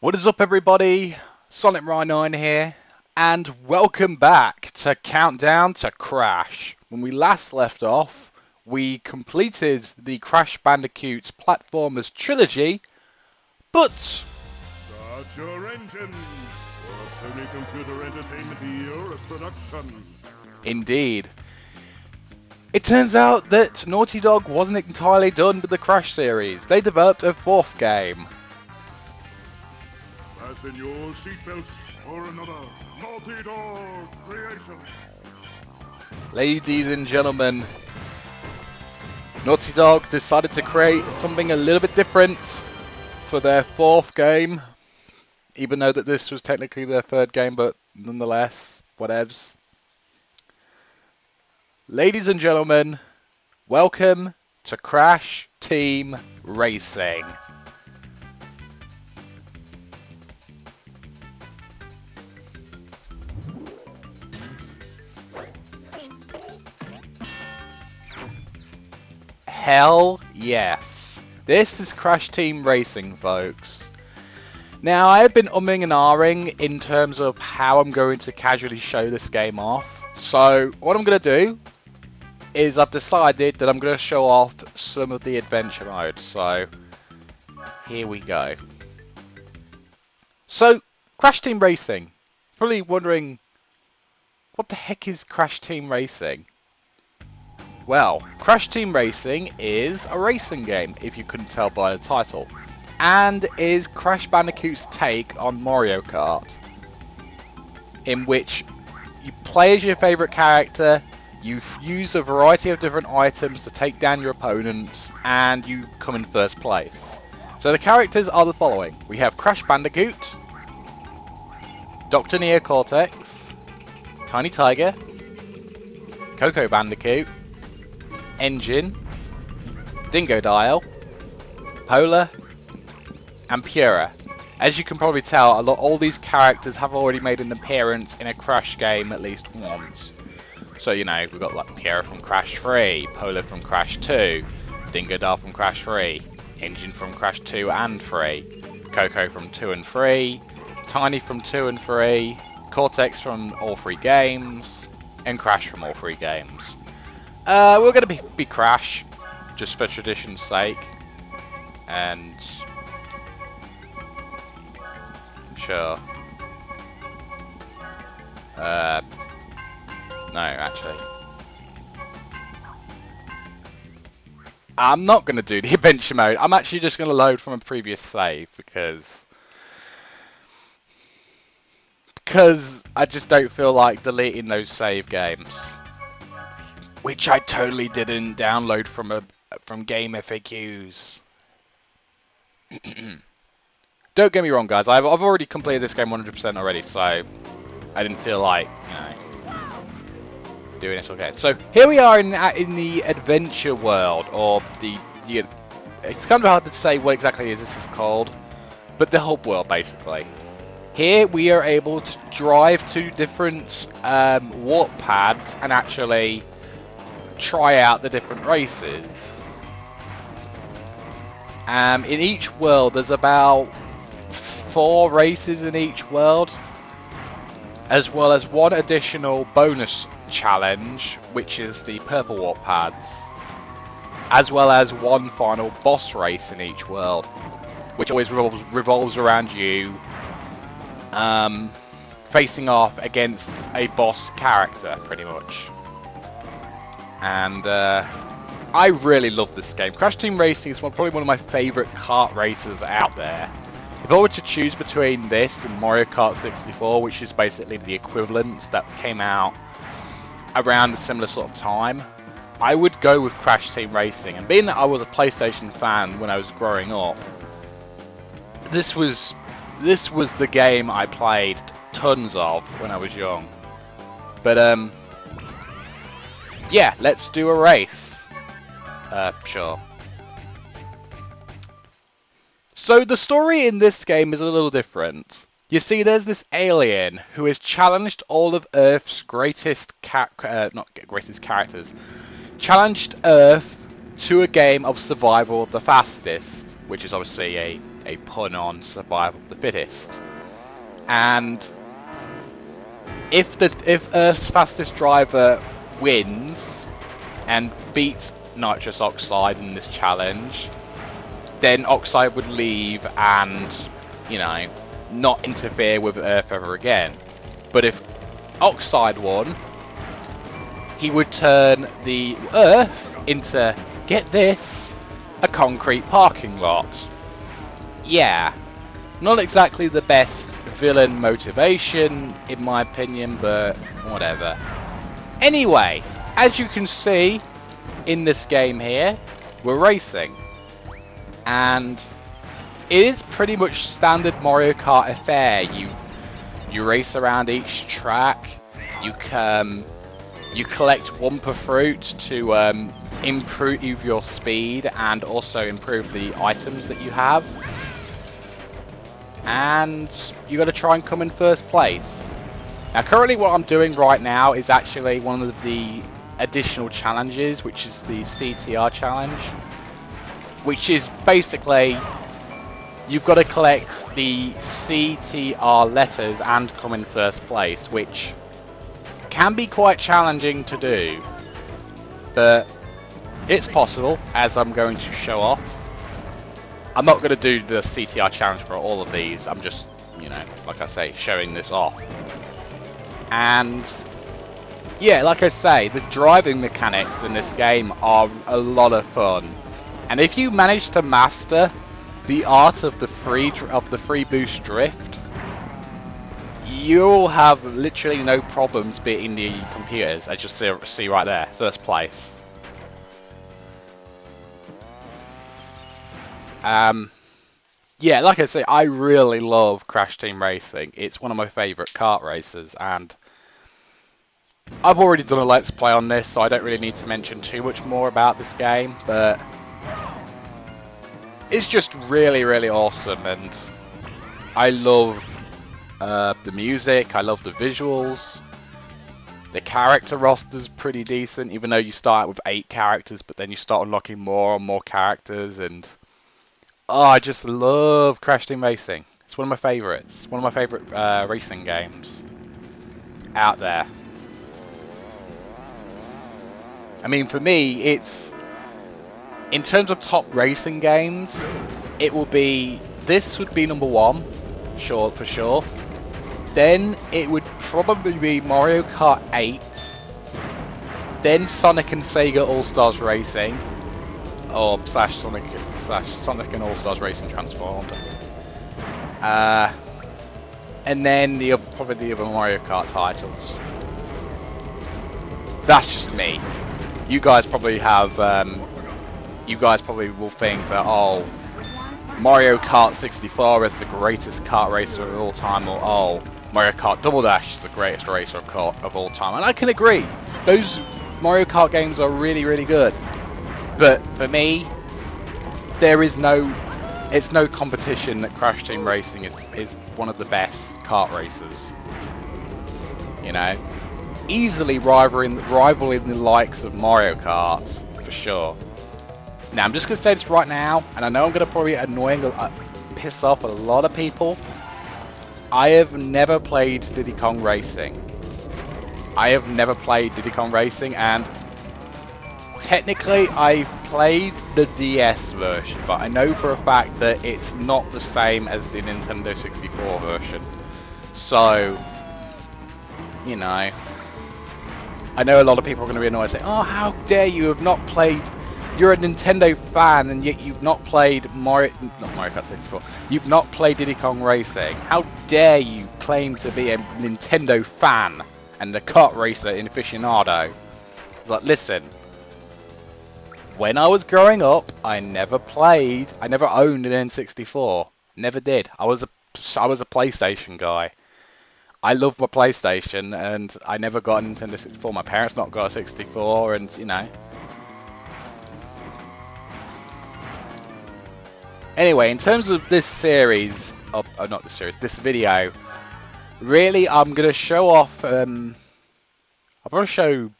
What is up, everybody? Sonic Rhino here, and welcome back to Countdown to Crash. When we last left off, we completed the Crash Bandicoot Platformers Trilogy, but... Start your engine for Sony Computer Entertainment Europe production. Indeed. It turns out that Naughty Dog wasn't entirely done with the Crash series. They developed a fourth game. Fasten your seatbelts for another Naughty Dog creation. Ladies and gentlemen, Naughty Dog decided to create something a little bit different for their fourth game, even though that this was technically their third game, but nonetheless, whatevs. Ladies and gentlemen, welcome to Crash Team Racing. Hell yes. This is Crash Team Racing, folks. Now, I have been umming and ahhing in terms of how I'm going to casually show this game off. So, what I'm going to do is I've decided that I'm going to show off some of the adventure mode. So, here we go. So, Crash Team Racing. Probably wondering, what the heck is Crash Team Racing? Well, Crash Team Racing is a racing game, if you couldn't tell by the title, and is Crash Bandicoot's take on Mario Kart, in which you play as your favourite character, you use a variety of different items to take down your opponents, and you come in first place. So the characters are the following. We have Crash Bandicoot, Dr. Neo Cortex, Tiny Tiger, Coco Bandicoot, Engine, Dingo Dial, Polar, and Pura. As you can probably tell, all these characters have already made an appearance in a Crash game at least once. So, you know, we've got like Pura from Crash 3, Polar from Crash 2, Dingo Dial from Crash 3, Engine from Crash 2 and 3, Coco from 2 and 3, Tiny from 2 and 3, Cortex from all 3 games, and Crash from all 3 games. We're going to be Crash, just for tradition's sake, and sure. No, actually, I'm not going to do the adventure mode. I'm actually just going to load from a previous save because I just don't feel like deleting those save games. Which I totally didn't download from Game FAQs. Don't get me wrong, guys. I've already completed this game 100% already, so I didn't feel like, you know, doing this again. So here we are in the adventure world, or it's kind of hard to say what exactly this is called, but the hub world basically. Here we are able to drive to different warp pads and actually try out the different races. In each world there's about 4 races in each world, as well as 1 additional bonus challenge, which is the purple warp pads, as well as 1 final boss race in each world, which always revolves around you facing off against a boss character, pretty much. And I really love this game. Crash Team Racing is probably one of my favourite kart races out there. If I were to choose between this and Mario Kart 64, which is basically the equivalent that came out around a similar sort of time, I would go with Crash Team Racing. And being that I was a PlayStation fan when I was growing up, this was the game I played tons of when I was young. But yeah, let's do a race. Sure. So the story in this game is a little different. You see, there's this alien who has challenged all of Earth's greatest characters. Challenged Earth to a game of survival of the fastest, which is obviously a a pun on survival of the fittest. And if Earth's fastest driver wins and beats nitrous oxide in this challenge, then Oxide would leave and, you know, not interfere with Earth ever again. But if Oxide won, he would turn the Earth into, get this, a concrete parking lot. Yeah, not exactly the best villain motivation in my opinion, but whatever. Anyway, as you can see in this game here, we're racing. And it is pretty much standard Mario Kart affair. You race around each track. You collect Wumpa fruit to improve your speed and also improve the items that you have. And you got to try and come in first place. Now, currently, what I'm doing right now is actually one of the additional challenges, which is the CTR challenge. Which is basically, you've got to collect the CTR letters and come in first place, which can be quite challenging to do, but it's possible, as I'm going to show off. I'm not going to do the CTR challenge for all of these, I'm just, you know, like I say, showing this off. And yeah, like I say, the driving mechanics in this game are a lot of fun. And if you manage to master the art of the free boost drift, you'll have literally no problems beating the computers. As you see right there, first place. Yeah, like I say, I really love Crash Team Racing. It's one of my favourite kart races, and I've already done a Let's Play on this, so I don't really need to mention too much more about this game, but it's just really, really awesome, and I love the music, I love the visuals. The character roster's pretty decent, even though you start with 8 characters, but then you start unlocking more and more characters, and oh, I just love Crash Team Racing. It's one of my favourites. One of my favourite racing games out there. I mean, for me, it's... in terms of top racing games, it will be... this would be number 1, sure, for sure. Then it would probably be Mario Kart 8. Then Sonic and Sega All-Stars Racing. Or slash Sonic and All-Stars Racing Transformed. And then probably the other Mario Kart titles. That's just me. You guys probably have, you guys probably will think that, oh, Mario Kart 64 is the greatest kart racer of all time, or oh, Mario Kart Double Dash is the greatest racer of all time. And I can agree, those Mario Kart games are really, really good. But for me, it's no competition that Crash Team Racing is one of the best kart racers. You know, easily rivaling the likes of Mario Kart, for sure. Now, I'm just going to say this right now, and I know I'm going to probably piss off a lot of people. I have never played Diddy Kong Racing. I have never played Diddy Kong Racing, and technically I've played the DS version, but I know for a fact that it's not the same as the Nintendo 64 version. So, you know, I know a lot of people are going to be annoyed and say, oh, how dare you have not played... you're a Nintendo fan and yet you've not played Mario Kart 64. You've not played Diddy Kong Racing. How dare you claim to be a Nintendo fan and a kart racer aficionado? It's like, listen. When I was growing up, I never owned an N64. Never did. I was a PlayStation guy. I love my PlayStation and I never got a Nintendo 64. My parents not got a 64, and you know. Anyway, in terms of this series, this video, really I'm going to show off, I'm going to show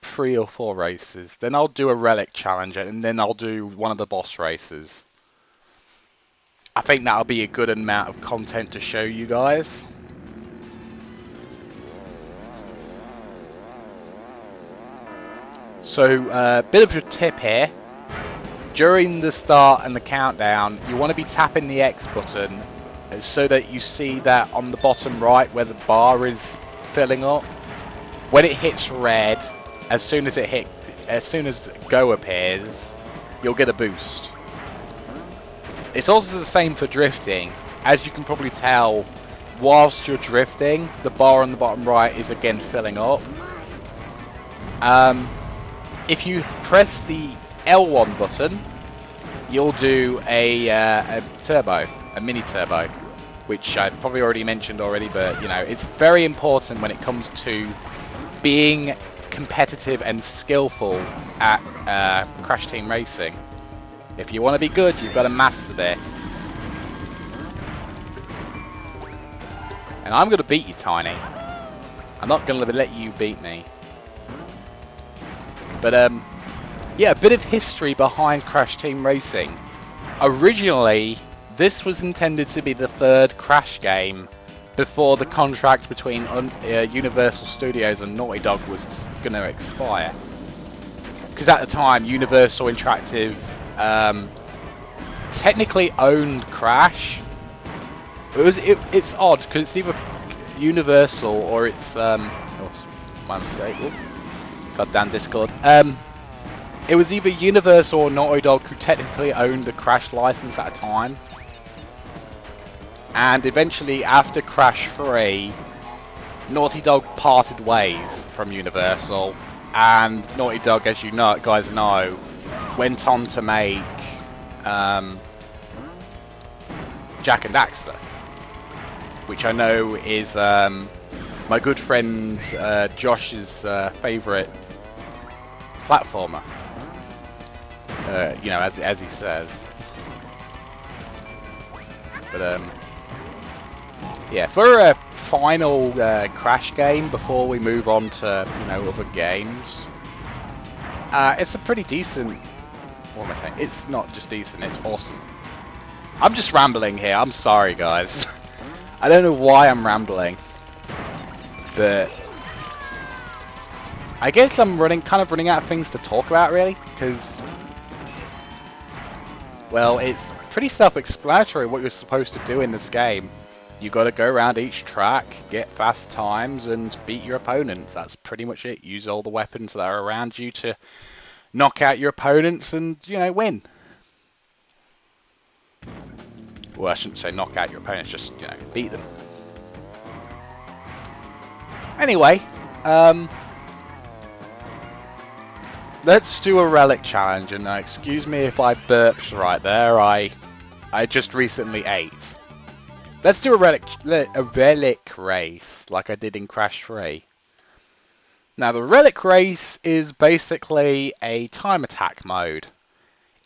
3 or 4 races, then I'll do a relic challenge, and then I'll do one of the boss races. I think that'll be a good amount of content to show you guys. So, bit of a tip here. During the start and the countdown, you want to be tapping the X button so that you see that on the bottom right where the bar is filling up. When it hits red, as soon as go appears, you'll get a boost. It's also the same for drifting. As you can probably tell, whilst you're drifting, the bar on the bottom right is again filling up. If you press the L1 button, you'll do a turbo, a mini turbo, which I've probably already mentioned already, but you know, it's very important when it comes to being competitive and skillful at Crash Team Racing. If you want to be good, you've got to master this. And I'm going to beat you, Tiny. I'm not going to let you beat me. But yeah, a bit of history behind Crash Team Racing. Originally, this was intended to be the third Crash game before the contract between Universal Studios and Naughty Dog was going to expire. Because at the time, Universal Interactive technically owned Crash. It's odd because it's either Universal or it's oh, my mistake. Oh, goddamn Discord. It was either Universal or Naughty Dog who technically owned the Crash license at a time. And eventually, after Crash 3, Naughty Dog parted ways from Universal, and Naughty Dog, as you know, guys know, went on to make Jak and Daxter, which I know is my good friend Josh's favourite platformer. You know, as he says. But yeah, for a final Crash game before we move on to, you know, other games, it's a pretty decent. What am I saying? It's not just decent; it's awesome. I'm just rambling here. I'm sorry, guys. I don't know why I'm rambling, but I guess I'm kind of running out of things to talk about, really, because, well, it's pretty self-explanatory what you're supposed to do in this game. You got to go around each track, get fast times, and beat your opponents. That's pretty much it. Use all the weapons that are around you to knock out your opponents and, you know, win. Well, I shouldn't say knock out your opponents, just, you know, beat them. Anyway, let's do a relic challenge, and excuse me if I burped right there. I just recently ate. Let's do a relic race, like I did in Crash 3. Now, the relic race is basically a time attack mode,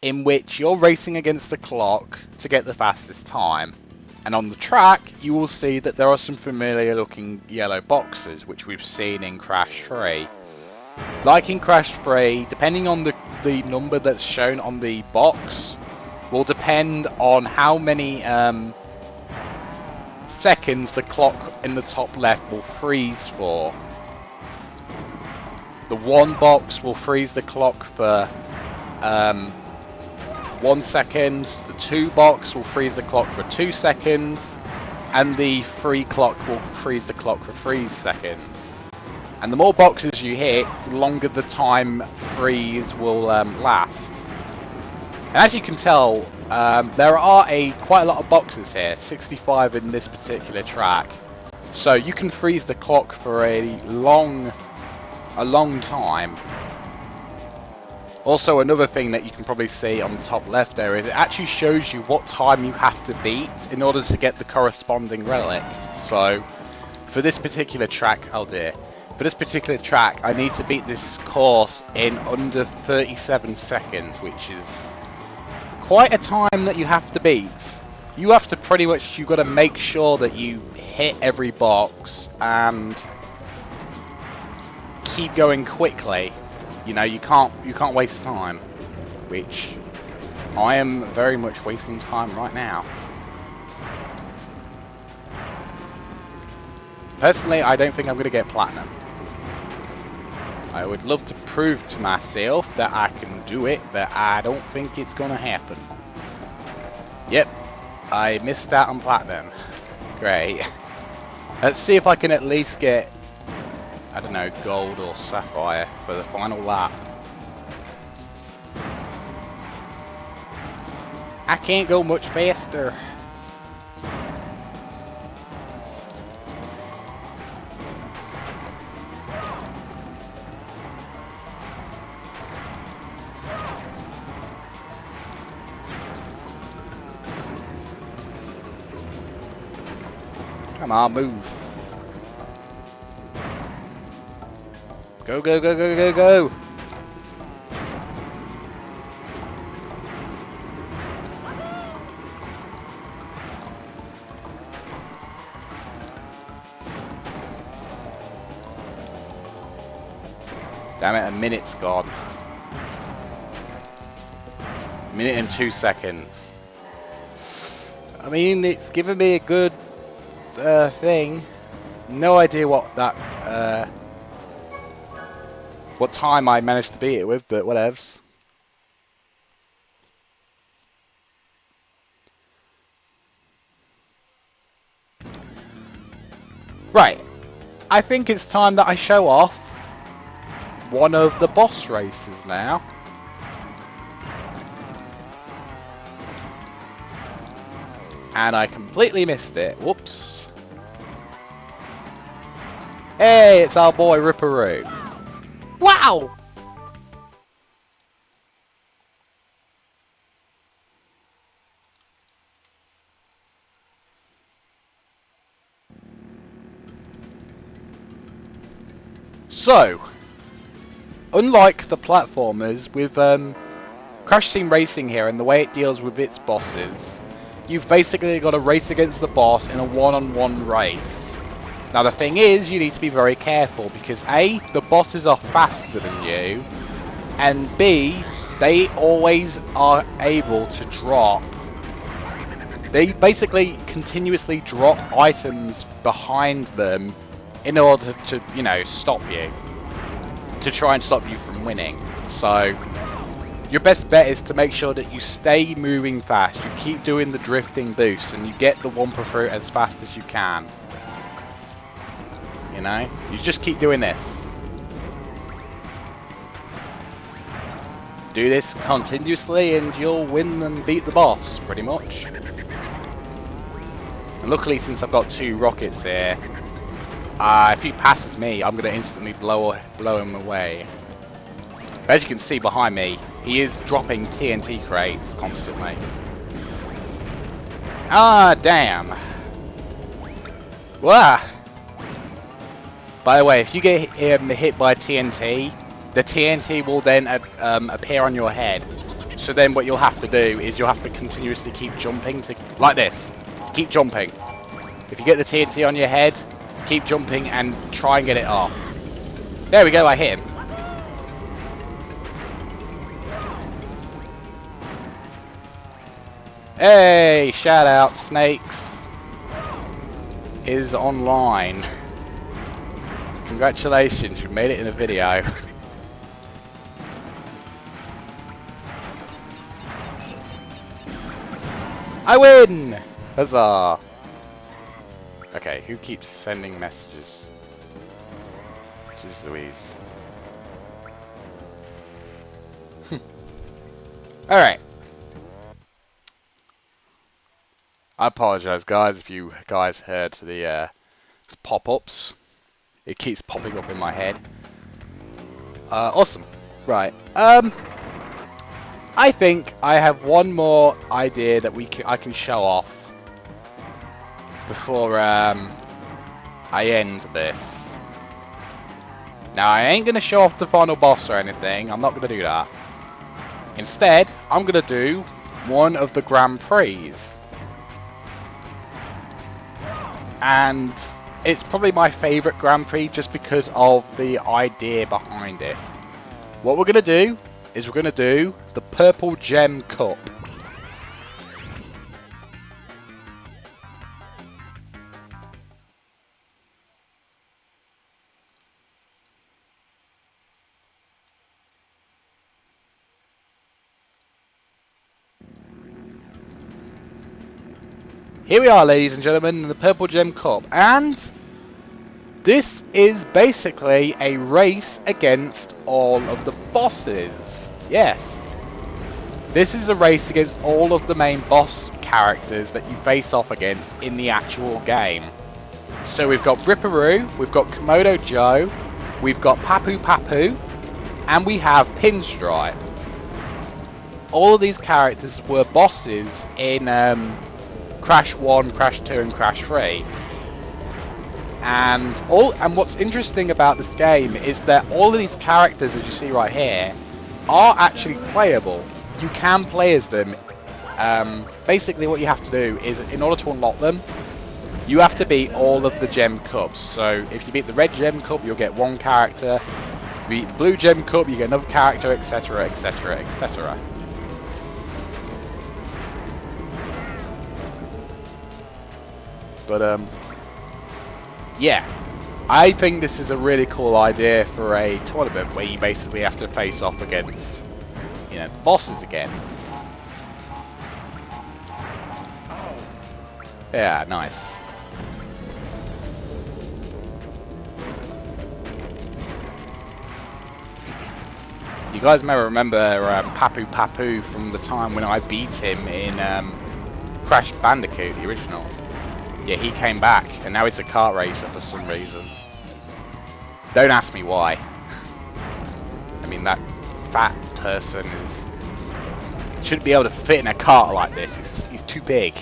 in which you're racing against the clock to get the fastest time. And on the track, you will see that there are some familiar looking yellow boxes, which we've seen in Crash 3. Like in Crash 3, depending on the number that's shown on the box, will depend on how many seconds the clock in the top left will freeze for. The 1 box will freeze the clock for 1 second, the 2 box will freeze the clock for 2 seconds, and the 3 clock will freeze the clock for 3 seconds. And the more boxes you hit, the longer the time freeze will last. And as you can tell, there are quite a lot of boxes here, 65 in this particular track. So you can freeze the clock for a long time. Also, another thing that you can probably see on the top left there is it actually shows you what time you have to beat in order to get the corresponding relic. So, for this particular track, oh dear, for this particular track, I need to beat this course in under 37 seconds, which is quite a time that you have to beat. You have to pretty much, you've got to make sure that you hit every box and keep going quickly. You know, you can't waste time, which I am very much wasting time right now. Personally, I don't think I'm going to get platinum. I would love to prove to myself that I can do it, but I don't think it's going to happen. Yep, I missed out on platinum. Great. Let's see if I can at least get, I don't know, gold or sapphire for the final lap. I can't go much faster. Come on, move. Go, go, go, go, go, go. Damn it, a minute's gone. A minute and 2 seconds. I mean, it's given me a good thing. No idea what that what time I managed to beat it with, but whatevs. Right, I think it's time that I show off one of the boss races now. And I completely missed it. Whoops. Hey, it's our boy Ripperoo. Wow! So, unlike the platformers with Crash Team Racing here and the way it deals with its bosses, you've basically got to race against the boss in a one-on-one race. Now the thing is, you need to be very careful because A, the bosses are faster than you, and B, they always are able to drop. They basically continuously drop items behind them in order to, you know, stop you. To try and stop you from winning. So, your best bet is to make sure that you stay moving fast. You keep doing the drifting boost and you get the Wumpa Fruit as fast as you can. You know? You just keep doing this. Do this continuously and you'll win and beat the boss, pretty much. And luckily, since I've got 2 rockets here, if he passes me, I'm going to instantly blow him away. But as you can see behind me, he is dropping TNT crates constantly. Ah, damn. Wah! By the way, if you get hit by TNT, the TNT will then appear on your head. So then what you'll have to do is you'll have to continuously keep jumping to, like this. Keep jumping. If you get the TNT on your head, keep jumping and try and get it off. There we go, I hit him. Hey, shout out, Snakes is online. Congratulations, you made it in a video. I win! Huzzah! Okay, who keeps sending messages? Jeez Louise. Alright. I apologize, guys, if you guys heard the pop-ups. It keeps popping up in my head. Awesome. Right. I think I have one more idea that I can show off before I end this. Now I ain't gonna show off the final boss or anything. I'm not gonna do that. Instead, I'm gonna do one of the Grand Prix. And it's probably my favourite Grand Prix just because of the idea behind it. What we're going to do is we're going to do the Purple Gem Cup. Here we are, ladies and gentlemen, in the Purple Gem Cup, and this is basically a race against all of the bosses. Yes. This is a race against all of the main boss characters that you face off against in the actual game. So we've got Ripperoo, we've got Komodo Joe, we've got Papu Papu, and we have Pinstripe. All of these characters were bosses in Crash 1, Crash 2 and Crash 3. And what's interesting about this game is that all of these characters, as you see right here, are actually playable. You can play as them. Basically what you have to do is, in order to unlock them, you have to beat all of the gem cups. So if you beat the red gem cup, you'll get one character. If you beat the blue gem cup, you get another character, etc, etc, etc. But yeah, I think this is a really cool idea for a tournament where you basically have to face off against, you know, the bosses again. Yeah, nice. You guys may remember Papu Papu from the time when I beat him in Crash Bandicoot, the original. Yeah, he came back, and now he's a kart racer for some reason. Don't ask me why. I mean, that fat person shouldn't be able to fit in a kart like this. He's too big.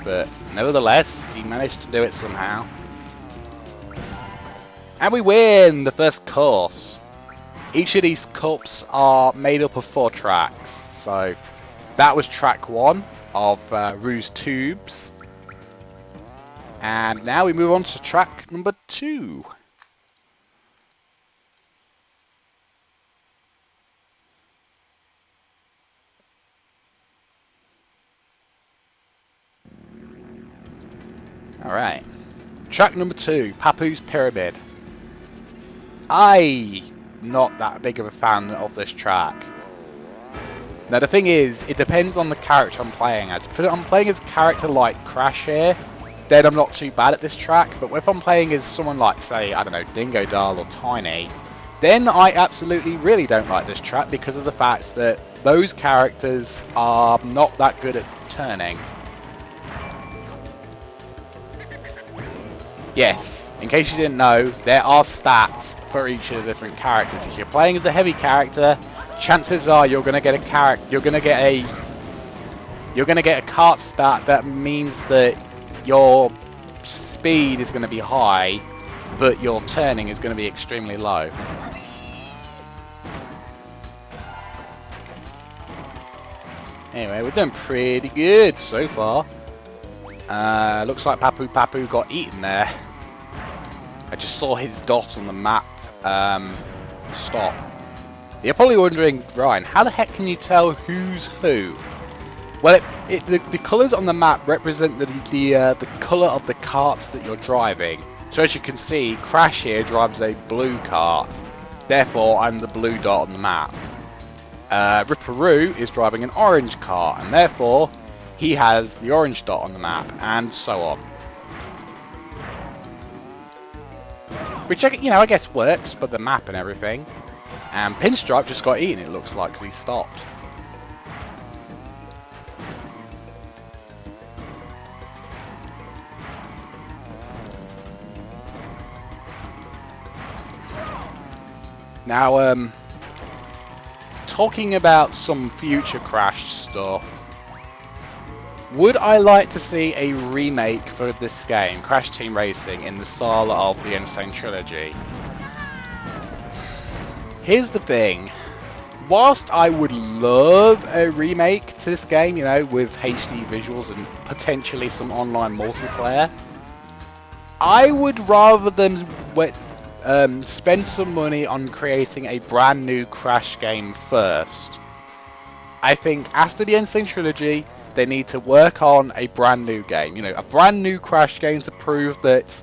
But nevertheless, he managed to do it somehow. And we win the first course. Each of these cups are made up of 4 tracks. So that was track 1 of Rouge Tubes. And now we move on to track number 2. Alright. Track number 2, Papu's Pyramid. I'm not that big of a fan of this track. Now the thing is, it depends on the character I'm playing as. If I'm playing as a character like Crash here, then I'm not too bad at this track. But if I'm playing as someone like, say, I don't know, Dingo Doll or Tiny, then I absolutely really don't like this track because of the fact that those characters are not that good at turning. Yes, in case you didn't know, there are stats for each of the different characters. If you're playing as a heavy character, chances are you're gonna get a kart stat that means that your speed is going to be high, but your turning is going to be extremely low. Anyway, we're doing pretty good so far. Looks like Papu Papu got eaten there. I just saw his dot on the map stop. You're probably wondering, Ryan, how the heck can you tell who's who? Well, the colours on the map represent the colour of the carts that you're driving. So as you can see, Crash here drives a blue cart. Therefore, I'm the blue dot on the map. Ripperoo is driving an orange cart, and therefore, he has the orange dot on the map, and so on. Which, you know, I guess works for the map and everything. And Pinstripe just got eaten, it looks like, because he stopped. Now, talking about some future Crash stuff, would I like to see a remake for this game, Crash Team Racing, in the style of the Sane Trilogy? Here's the thing. Whilst I would love a remake to this game, you know, with HD visuals and potentially some online multiplayer, I would rather them spend some money on creating a brand new Crash game first. I think after the Sane Trilogy, they need to work on a brand new game. You know, a brand new Crash game to prove that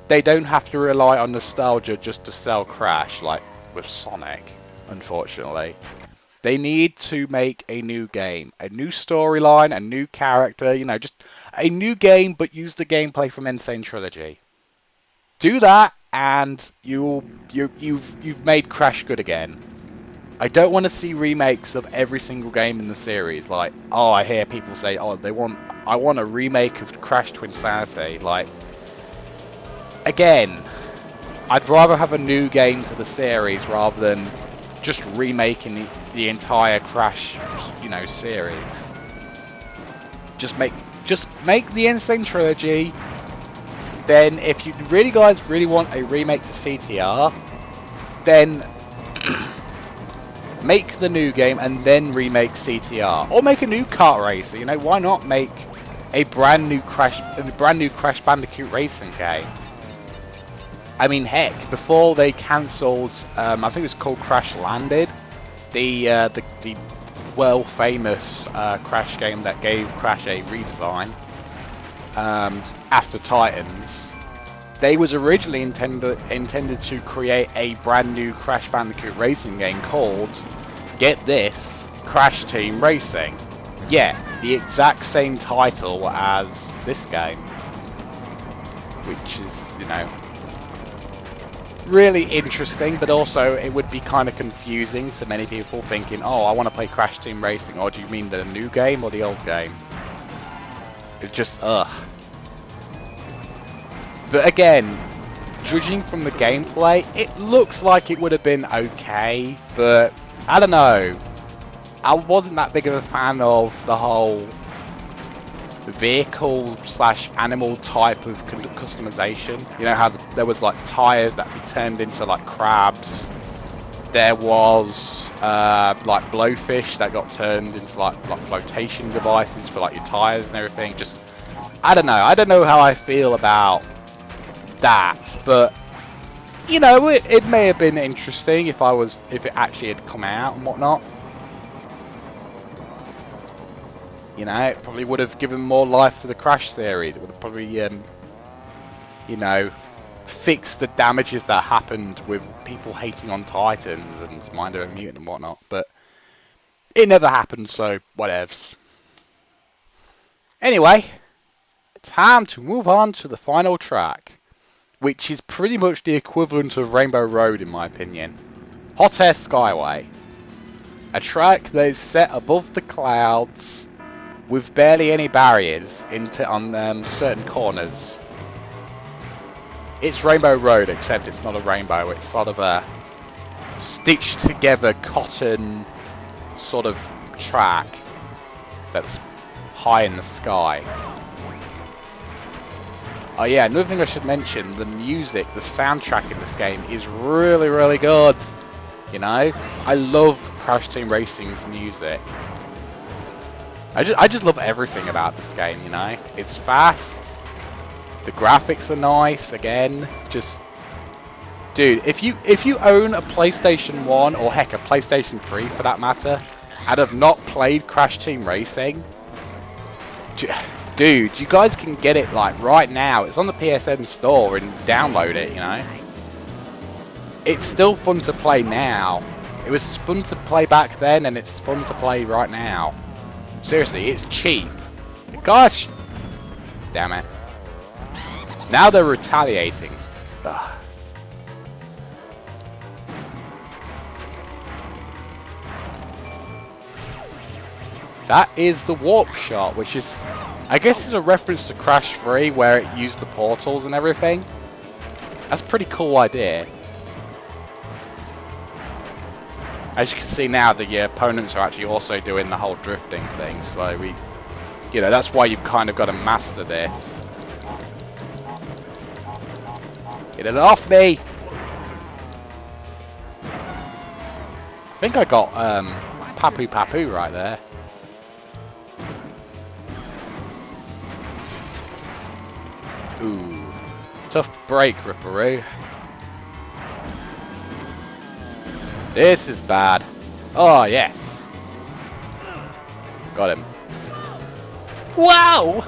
they don't have to rely on nostalgia just to sell Crash, like with Sonic, unfortunately. They need to make a new game, a new storyline, a new character, you know, just a new game, but use the gameplay from Insane Trilogy. Do that, and you've made Crash good again. I don't want to see remakes of every single game in the series. Like, oh, I hear people say, oh, I want a remake of Crash Twinsanity. Like, again, I'd rather have a new game to the series rather than just remaking the entire Crash, you know, series. Just make the Insane Trilogy. Then, if you guys really want a remake to CTR, then make the new game and then remake CTR, or make a new kart racer. You know, why not make a brand new Crash Bandicoot racing game? I mean, heck, before they cancelled, I think it was called Crash Landed, the world famous Crash game that gave Crash a redesign after Titans. They was originally intended to create a brand new Crash Bandicoot racing game called, get this, Crash Team Racing. Yeah, the exact same title as this game, which is, you know, really interesting, but also it would be kind of confusing to many people thinking, oh, I want to play Crash Team Racing, or do you mean the new game or the old game? It's just, ugh. But again, judging from the gameplay, it looks like it would have been okay, but I don't know. I wasn't that big of a fan of the whole vehicle / animal type of customization. You know how there was like tires that could be turned into like crabs. There was like blowfish that got turned into like flotation devices for like your tires and everything. Just, I don't know how I feel about that, but you know, it may have been interesting if it actually had come out and whatnot. You know, it probably would have given more life to the Crash series. It would have probably, you know, fixed the damages that happened with people hating on Titans and Mind Over Mutant and whatnot. But it never happened, so whatevs. Anyway, time to move on to the final track, which is pretty much the equivalent of Rainbow Road in my opinion. Hot Air Skyway. A track that is set above the clouds with barely any barriers on certain corners. It's Rainbow Road, except it's not a rainbow, it's sort of a stitched together cotton sort of track that's high in the sky. Oh yeah, another thing I should mention, the music, the soundtrack in this game is really, really good. You know, I love Crash Team Racing's music. I just love everything about this game, you know. It's fast, the graphics are nice, again, just... Dude, if you own a PlayStation 1, or heck, a PlayStation 3 for that matter, and have not played Crash Team Racing, dude, you guys can get it like right now. It's on the PSN store and download it, you know. It's still fun to play now. It was fun to play back then, and it's fun to play right now. Seriously, it's cheap. Gosh! Damn it. Now they're retaliating. Ugh. That is the warp shot, which is, I guess, is a reference to Crash 3, where it used the portals and everything. That's a pretty cool idea. As you can see now, the opponents are actually also doing the whole drifting thing, so you know, that's why you've kind of got to master this. Get it off me! I think I got Papu Papu right there. Ooh, tough break, Ripperoo. This is bad. Oh, yes. Got him. Wow!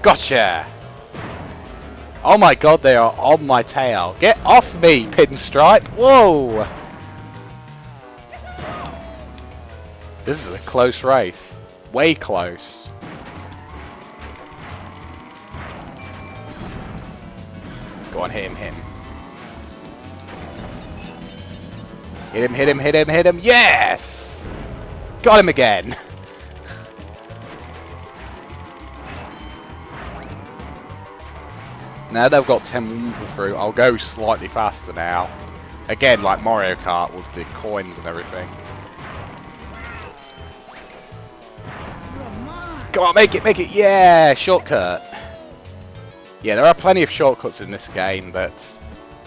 Gotcha! Oh my god, they are on my tail. Get off me, Pinstripe. Whoa. This is a close race. Way close. Go on, hit him, hit him. Hit him, hit him, hit him, hit him. Yes! Got him again. Now that I've got 10 through, I'll go slightly faster now. Again, like Mario Kart with the coins and everything. Come on, make it, yeah! Shortcut. Yeah, there are plenty of shortcuts in this game that,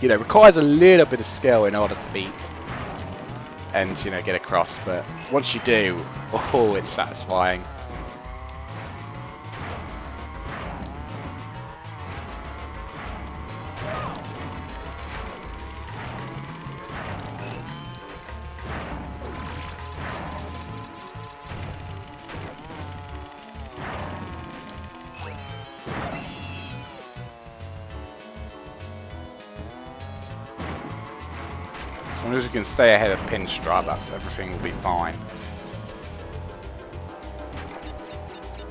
you know, requires a little bit of skill in order to beat and, you know, get across, but once you do, oh, it's satisfying. As long as you can stay ahead of Pinstripe, that's everything will be fine.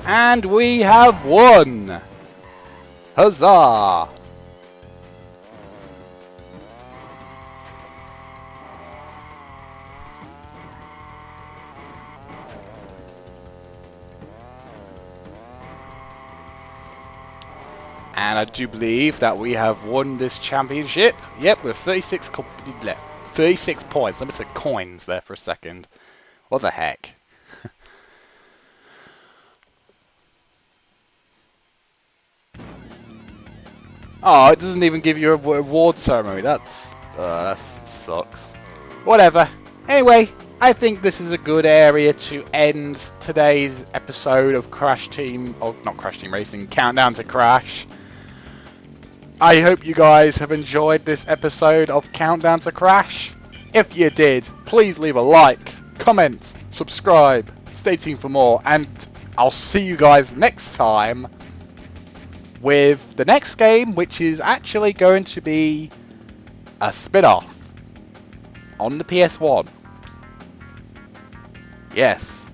And we have won! Huzzah! And I do believe that we have won this championship. Yep, with 36 left. 36 points. Let me say coins there for a second. What the heck? Oh, it doesn't even give you a reward ceremony. That sucks. Whatever. Anyway, I think this is a good area to end today's episode of Crash Team, oh, not Crash Team Racing, Countdown to Crash. I hope you guys have enjoyed this episode of Countdown to Crash. If you did, please leave a like, comment, subscribe, stay tuned for more, and I'll see you guys next time with the next game, which is actually going to be a spin-off on the PS1. Yes,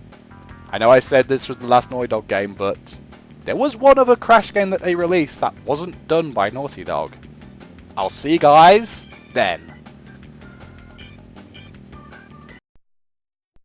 I know I said this was the last Naughty Dog game, but there was one other Crash game that they released that wasn't done by Naughty Dog. I'll see you guys then.